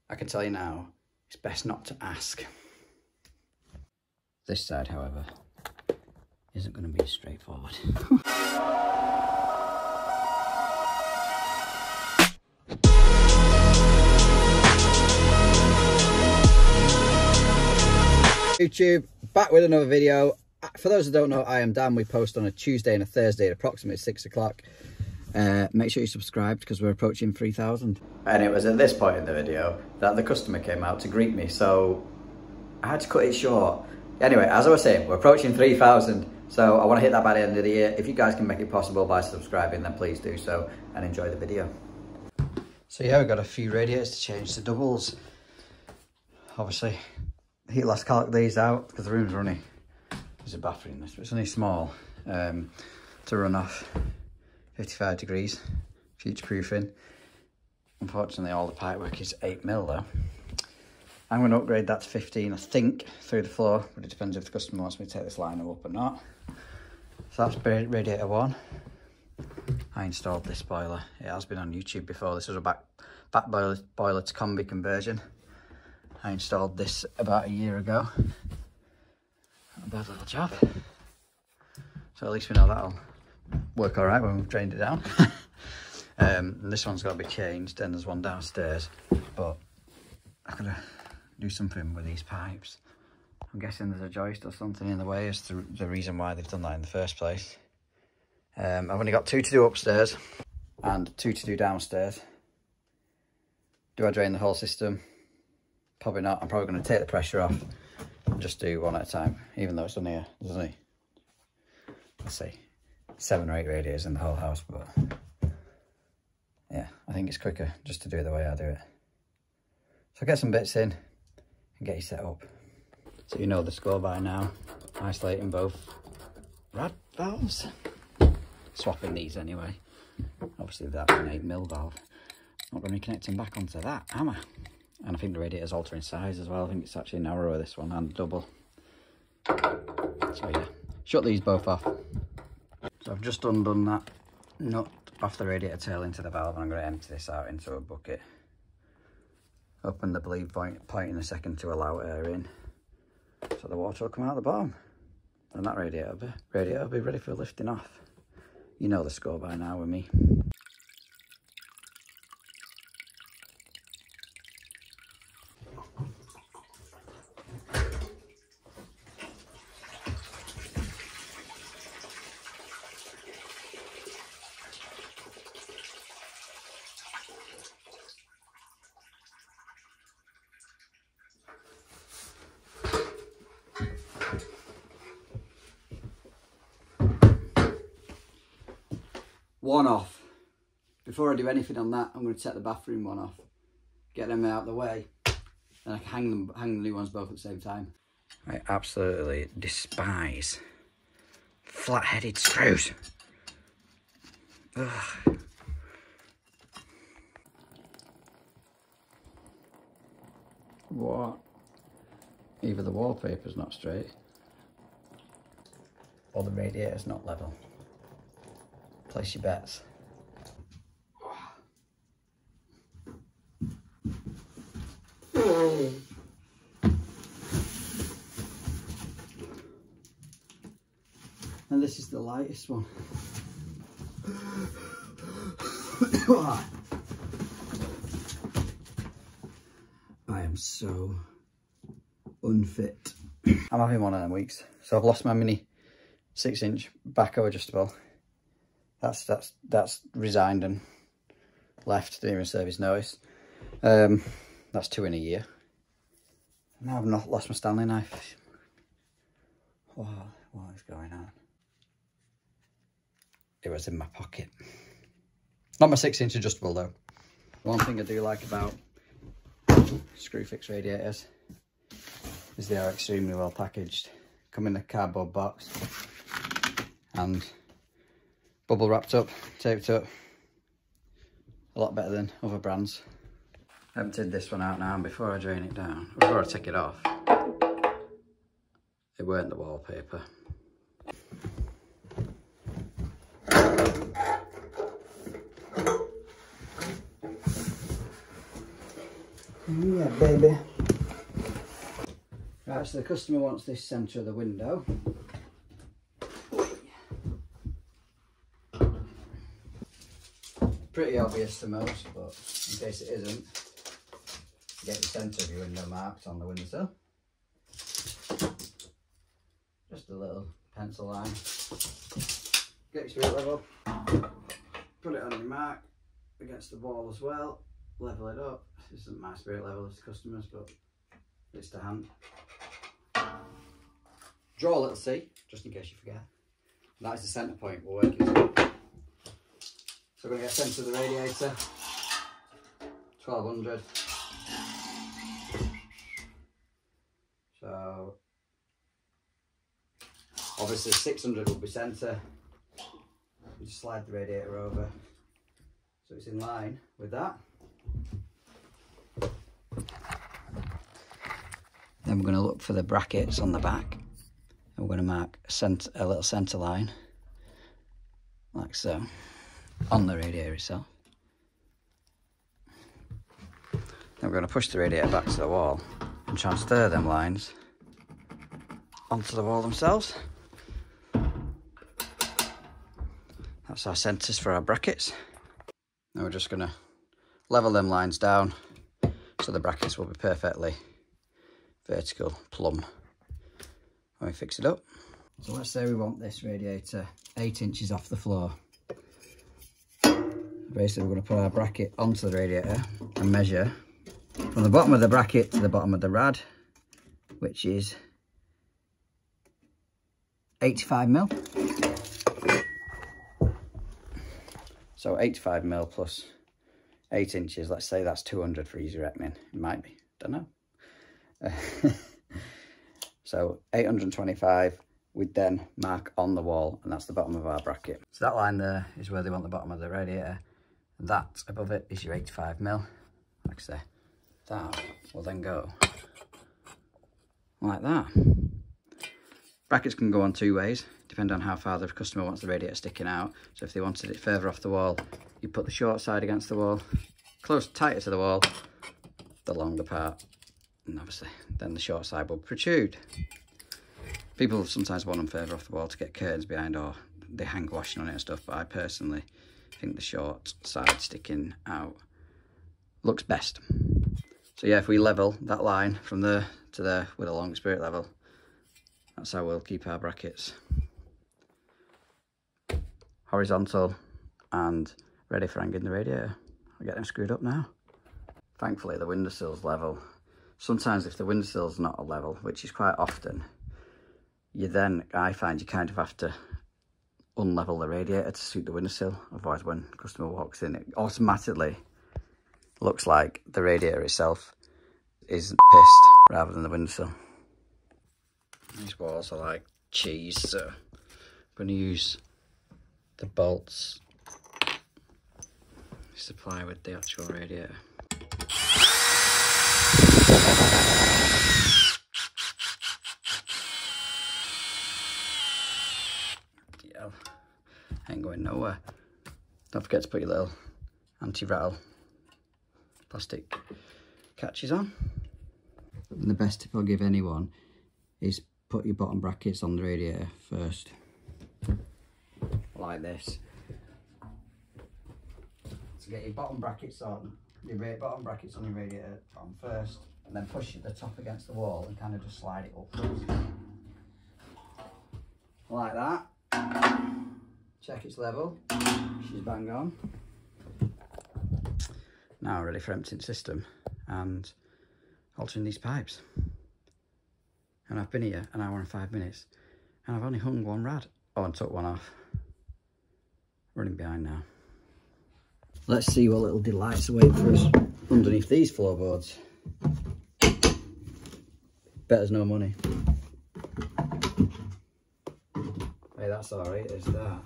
I can tell you now, it's best not to ask. This side, however, isn't going to be straightforward. YouTube, back with another video. For those who don't know, I am Dan. We post on a Tuesday and a Thursday at approximately 6 o'clock. Make sure you subscribe because we're approaching 3,000. And it was at this point in the video that the customer came out to greet me, so I had to cut it short. Anyway, as I was saying, we're approaching 3,000, so I want to hit that by the end of the year. If you guys can make it possible by subscribing, then please do so and enjoy the video. So yeah, we've got a few radiators to change to doubles. Obviously, heat loss calc these out because the room's running. There's a bathroom in this, but it's only small to run off 55 degrees, future proofing. Unfortunately, all the pipework is 8mm though. I'm going to upgrade that to 15, I think, through the floor, but it depends if the customer wants me to take this liner up or not. So that's radiator 1. I installed this boiler. It has been on YouTube before. This was a back boiler to combi conversion. I installed this about a year ago. Not a bad little job. So at least we know that'll work all right when we've drained it down. And this one's got to be changed, and there's one downstairs, but I've got to do something with these pipes. I'm guessing there's a joist or something in the way as to the reason why they've done that in the first place. I've only got 2 to do upstairs and 2 to do downstairs. Do I drain the whole system? Probably not. I'm probably going to take the pressure off and just do one at a time, even though it's only, there's only, let's say, 7 or 8 radiators in the whole house, but yeah, I think it's quicker just to do it the way I do it. So get some bits in and get you set up. So you know the score by now. Isolating both rad valves. Swapping these anyway. Obviously that's an 8mm valve. Not going to be connecting back onto that, am I? And I think the radiator's altering size as well. I think it's actually narrower, this one, and double. So yeah, shut these both off. So I've just undone that nut off the radiator tail into the valve, and I'm going to empty this out into a bucket. Open the bleed point in a second to allow air in, so the water will come out the bottom, and that radiator will be ready for lifting off. You know the score by now with me. One off. Before I do anything on that, I'm going to take the bathroom one off, get them out of the way, and I can hang the new ones both at the same time. I absolutely despise flat-headed screws. Ugh. What? Either the wallpaper's not straight, or the radiator's not level. Place your bets. And this is the lightest one. I am so unfit. I'm having one of them weeks. So I've lost my mini 6-inch backhoe adjustable. That's resigned and left, didn't even serve his notice. That's 2 in a year. Now I've not lost my Stanley knife. What is going on? It was in my pocket. Not my 6-inch adjustable though. One thing I do like about screw fix radiators is they are extremely well packaged. Come in a cardboard box and bubble wrapped up, taped up. A lot better than other brands. Emptied this one out now, and before I drain it down, before I take it off, it weren't the wallpaper. Yeah, baby. Right, so the customer wants this centre of the window. Pretty obvious to most, but in case it isn't, get the centre of your window marked on the windowsill. Just a little pencil line. Get your spirit level. Put it on your mark against the wall as well. Level it up. This isn't my spirit level, it's the customer's, but it's to hand. Draw a little C, just in case you forget. That is the centre point we're working to. So we're going to get centre of the radiator, 1200. So obviously 600 will be centre. You just slide the radiator over so it's in line with that. Then we're going to look for the brackets on the back. And we're going to mark a little centre line, like so, on the radiator itself. Then we're going to push the radiator back to the wall and transfer them lines onto the wall themselves. That's our centres for our brackets. Now we're just going to level them lines down so the brackets will be perfectly vertical, plumb when we fix it up. So let's say we want this radiator 8 inches off the floor. Basically we're going to put our bracket onto the radiator and measure from the bottom of the bracket to the bottom of the rad, which is 85mm. So 85mm plus 8 inches, let's say that's 200 for easy reckoning. It might be, don't know. So 825 we'd then mark on the wall, and that's the bottom of our bracket. So that line there is where they want the bottom of the radiator, and that above it is your 85mm. Like I say, that will then go like that. Brackets can go on two ways, depending on how far the customer wants the radiator sticking out. So if they wanted it further off the wall, you put the short side against the wall, tighter to the wall, the longer part, and obviously then the short side will protrude. People sometimes want them further off the wall to get curtains behind, or they hang washing on it and stuff, but I personally think the short side sticking out looks best. So yeah, if we level that line from there to there with a long spirit level, that's how we'll keep our brackets horizontal and ready for hanging the radiator. I'll get them screwed up now. Thankfully the windowsill's level. Sometimes if the windowsill's not a level, which is quite often, I find you kind of have to unlevel the radiator to suit the windowsill. Otherwise when the customer walks in, it automatically looks like the radiator itself is pissed rather than the windowsill. These walls are like cheese, so I'm going to use the bolts supply with the actual radiator. Yeah, ain't going nowhere. Don't forget to put your little anti-rattle plastic catches on. And the best tip I'll give anyone is put your bottom brackets on the radiator first, like this. So get your bottom brackets on, your bottom brackets on your radiator on first, and then push the top against the wall and kind of just slide it upwards. Like that. Check it's level. She's bang on. Now ready for emptying the system and altering these pipes. And I've been here an hour and 5 minutes, and I've only hung one rad. Oh, and took one off. Running behind now. Let's see what little delights await for us underneath these floorboards. Bet there's no money. Hey, that's alright, is that?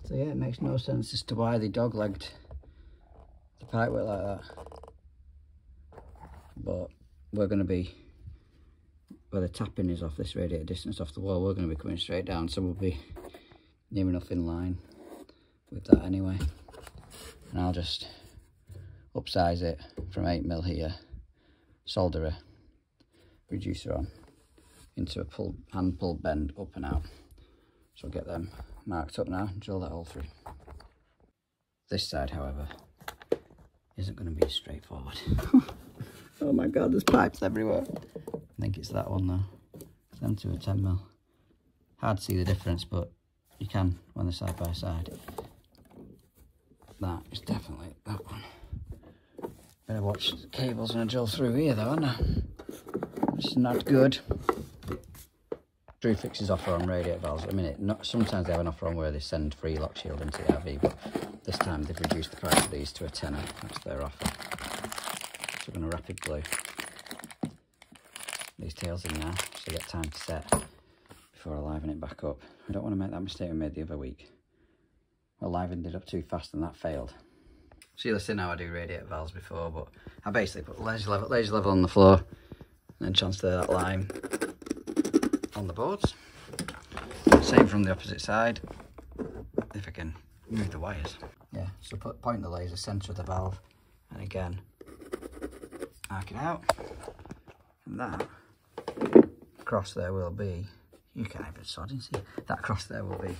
So yeah, it makes no sense as to why they dog-legged the pipework like that. But we're going to be, where the tapping is off this radiator distance off the wall, we're going to be coming straight down, so we'll be near enough in line with that anyway. And I'll just upsize it from 8mm here, solder a reducer on into a hand pull bend up and out. So I'll get them marked up now and drill that all through. This side, however, isn't going to be straightforward. Oh my god, there's pipes everywhere. I think it's that one though. It's them two are 10mm. Hard to see the difference, but you can when they're side by side. That is definitely that one. Better watch the cables when I drill through here though, aren't I? It's not good. Drew fixes offer on radiator valves at a minute. Sometimes they have an offer on where they send free lock shield into the RV, but this time they've reduced the price of these to a tenner. That's their offer. So I'm going to rapid glue these tails in now so I get time to set before I liven it back up. I don't want to make that mistake I made the other week. I livened it up too fast and that failed. So you'll see how I do radiator valves before, but I basically put laser level on the floor and then transfer that line on the boards. Same from the opposite side, if I can move the wires. Yeah, so point the laser centre of the valve, and again, arc it out. And that cross there will be, you can't even sod and see, that cross there will be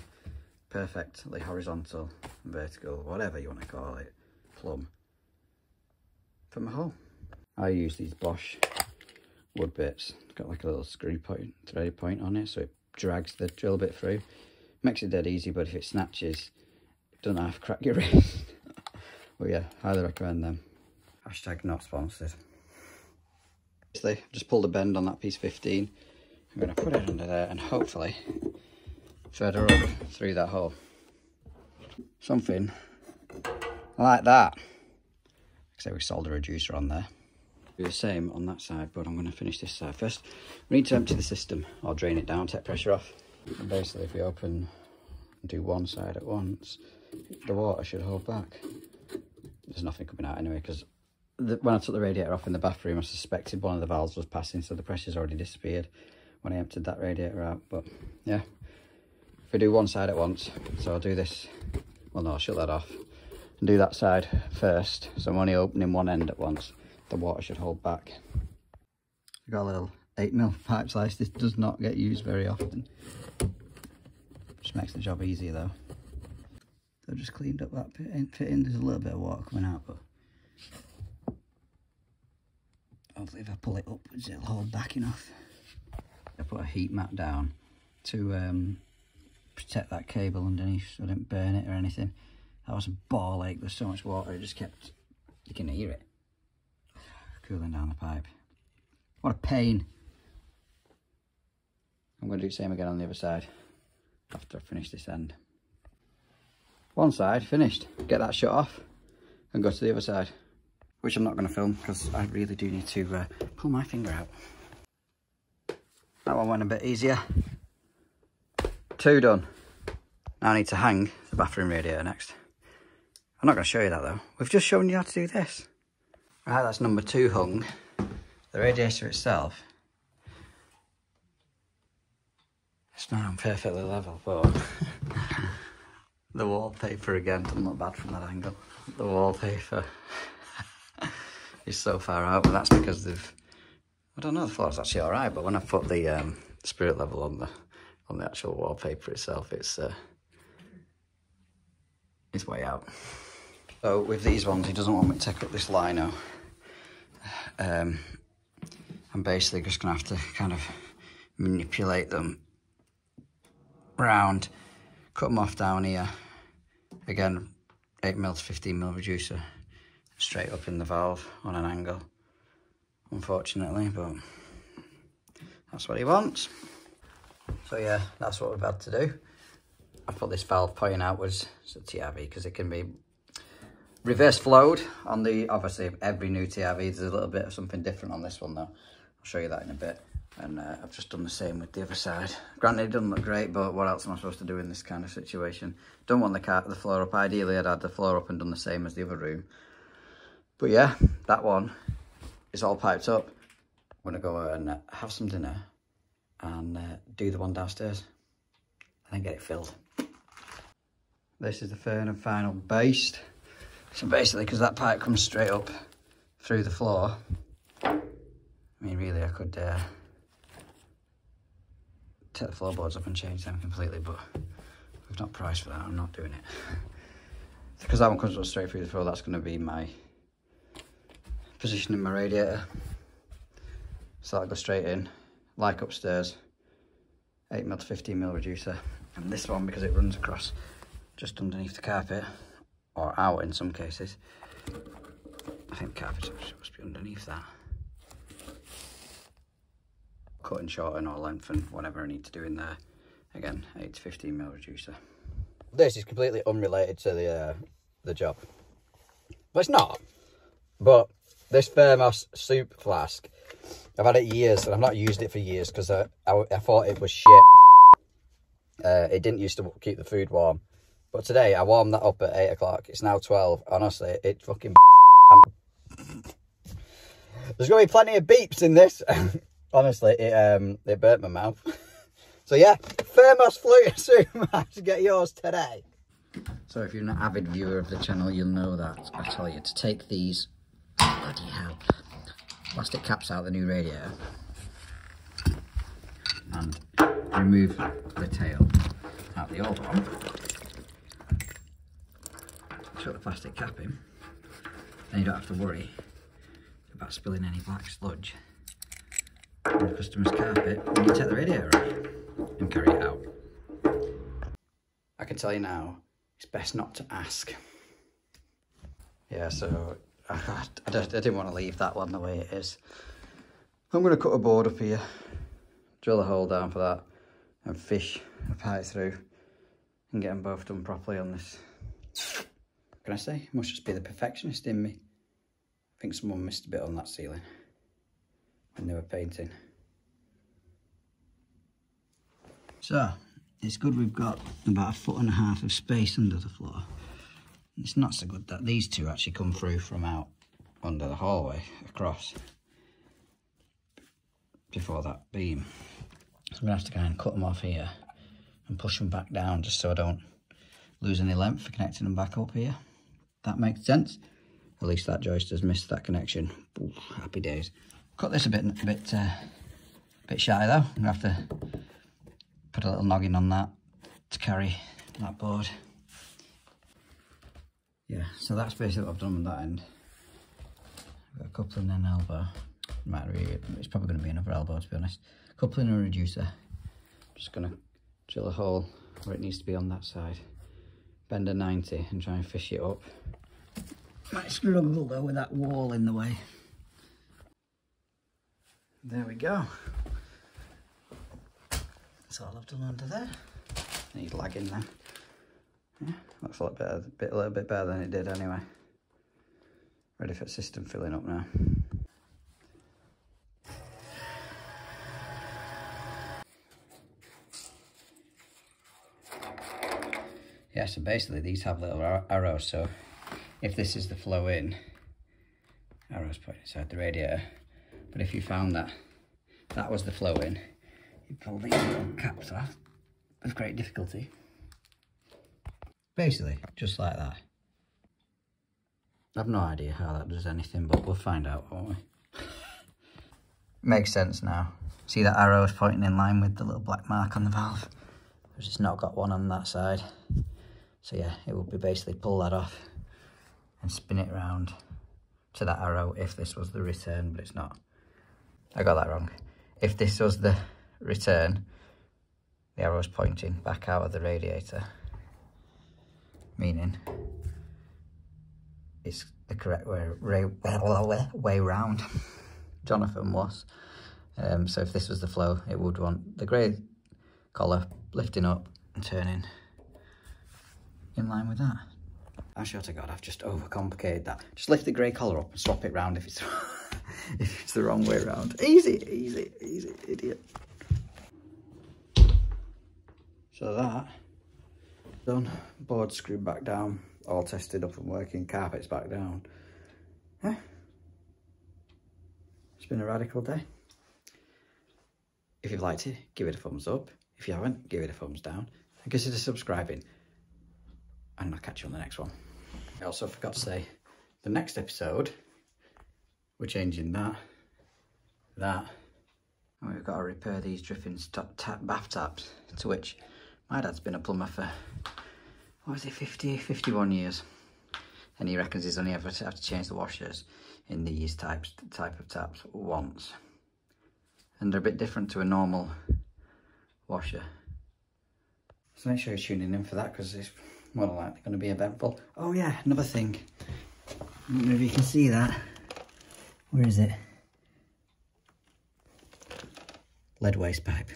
perfectly horizontal, vertical, whatever you want to call it, plumb for my hole. I use these Bosch wood bits. It's got like a little screw point, threaded point on it, so it drags the drill bit through. Makes it dead easy, but if it snatches, don't have to crack your wrist. But yeah, highly recommend them. Hashtag not sponsored. Just pulled a bend on that piece 15. I'm going to put it under there and hopefully further up through that hole. Something like that. So we solder a reducer on there. Do the same on that side, but I'm going to finish this side first. We need to empty the system or drain it down, take pressure off. And basically if we open and do one side at once, the water should hold back. There's nothing coming out anyway, because when I took the radiator off in the bathroom, I suspected one of the valves was passing, so the pressure's already disappeared when I emptied that radiator out. But yeah, if we do one side at once, so I'll do this, well no, I'll shut that off and do that side first, so I'm only opening one end at once. The water should hold back. I've got a little 8mm pipe slice. This does not get used very often. Just makes the job easier though. So I've just cleaned up that fitting. There's a little bit of water coming out, but hopefully if I pull it upwards it'll hold back enough. I put a heat mat down to protect that cable underneath so I didn't burn it or anything. That was a ball ache. There's so much water, it just kept, you can hear it cooling down the pipe. What a pain. I'm going to do the same again on the other side after I finish this end. One side finished. Get that shut off and go to the other side, which I'm not going to film because I really do need to pull my finger out. That one went a bit easier. Two done. Now I need to hang the bathroom radiator next. I'm not going to show you that though. We've just shown you how to do this. Right, that's number 2 hung. The radiator itself, it's not perfectly level, but the wallpaper again doesn't look bad from that angle. The wallpaper is so far out, but that's because they've, I don't know, the floor's actually alright, but when I put the spirit level on the actual wallpaper itself, it's way out. So with these ones, he doesn't want me to take up this lino. I'm basically just going to have to kind of manipulate them round, cut them off down here. Again, 8mm to 15mm reducer, straight up in the valve on an angle, unfortunately, but that's what he wants. So yeah, that's what we've had to do. I've put this valve pointing outwards, it's a TRV, because it can be reverse flowed on the, obviously every new TRV, there's a little bit of something different on this one though. I'll show you that in a bit. And I've just done the same with the other side. Granted, it doesn't look great, but what else am I supposed to do in this kind of situation? Don't want the floor up. Ideally, I'd had the floor up and done the same as the other room. But yeah, that one is all piped up. I'm gonna go and have some dinner and do the one downstairs and then get it filled. This is the third and final baste. So basically, because that pipe comes straight up through the floor, I mean, really, I could take the floorboards up and change them completely, but we've not priced for that. I'm not doing it. Because that one comes up straight through the floor, that's going to be my position in my radiator. So that'll go straight in, like upstairs, 8mm to 15mm reducer. And this one, because it runs across just underneath the carpet, or out in some cases. I think the carpet's supposed to be underneath that. Cut and shorten or lengthen, whatever I need to do in there. Again, 8 to 15mm reducer. This is completely unrelated to the job. Well, it's not. But this thermos soup flask, I've had it years and I've not used it for years because I thought it was shit. It didn't used to keep the food warm. But today I warmed that up at 8 o'clock. It's now 12. Honestly, it fucking... There's going to be plenty of beeps in this. Honestly, it burnt my mouth. So yeah, thermos floating soup to get yours today. So if you're an avid viewer of the channel, you'll know that I tell you to take these, bloody hell, plastic caps out of the new radiator and remove the tail out the old one. Shut the plastic cap in, then you don't have to worry about spilling any black sludge on the customer's carpet when you take the radiator out and carry it out. I can tell you now, it's best not to ask. Yeah, so I didn't want to leave that one the way it is. I'm going to cut a board up here, drill a hole down for that, and fish a pipe through and get them both done properly on this. What can I say? It must just be the perfectionist in me. I think someone missed a bit on that ceiling when they were painting. So, it's good we've got about 1.5 foot of space under the floor. It's not so good that these two actually come through from out under the hallway across before that beam. So I'm going to have to kind of cut them off here and push them back down just so I don't lose any length for connecting them back up here. That makes sense. At least that joist has missed that connection. Ooh, happy days. Cut this a bit shy though. I'm going to have to put a little noggin on that to carry that board. Yeah, so that's basically what I've done with that end. I've got a coupling and elbow. It's probably going to be another elbow, to be honest. Coupling and a reducer. Just going to drill a hole where it needs to be on that side. Bend a 90 and try and fish it up. Might struggle though with that wall in the way. There we go. That's all I've done under there. Need lagging there. Yeah, looks a little bit better than it did anyway. Ready for the system filling up now. Yeah, so basically these have little arrows, so if this is the flow in, arrows pointing inside the radiator, but if you found that that was the flow in, you pull these little caps off with great difficulty. Basically, just like that. I've no idea how that does anything, but we'll find out, won't we? Makes sense now. See that arrow is pointing in line with the little black mark on the valve. I've just not got one on that side. So yeah, it would be basically pull that off and spin it around to that arrow if this was the return, but it's not. I got that wrong. If this was the return, the arrow's pointing back out of the radiator, meaning it's the correct way round. Jonathan was. So if this was the flow, it would want the grey collar lifting up and turning in line with that. I swear to God, I've just overcomplicated that. Just lift the grey collar up and swap it round if it's if it's the wrong way round. Easy, easy, easy, idiot. So that done. Board screwed back down, all tested up and working. Carpet's back down. Yeah. It's been a radical day. If you've liked it, give it a thumbs up. If you haven't, give it a thumbs down and consider subscribing. and I'll catch you on the next one. I also forgot to say, the next episode, we're changing that. And we've got to repair these dripping bath taps, to which my dad's been a plumber for, what was it, 51 years. And he reckons he's only ever have to change the washers in these type of taps once. And they're a bit different to a normal washer. So make sure you're tuning in for that, because it's more than likely going to be eventful. Oh yeah, another thing. I don't know if you can see that. Where is it? Lead waste pipe.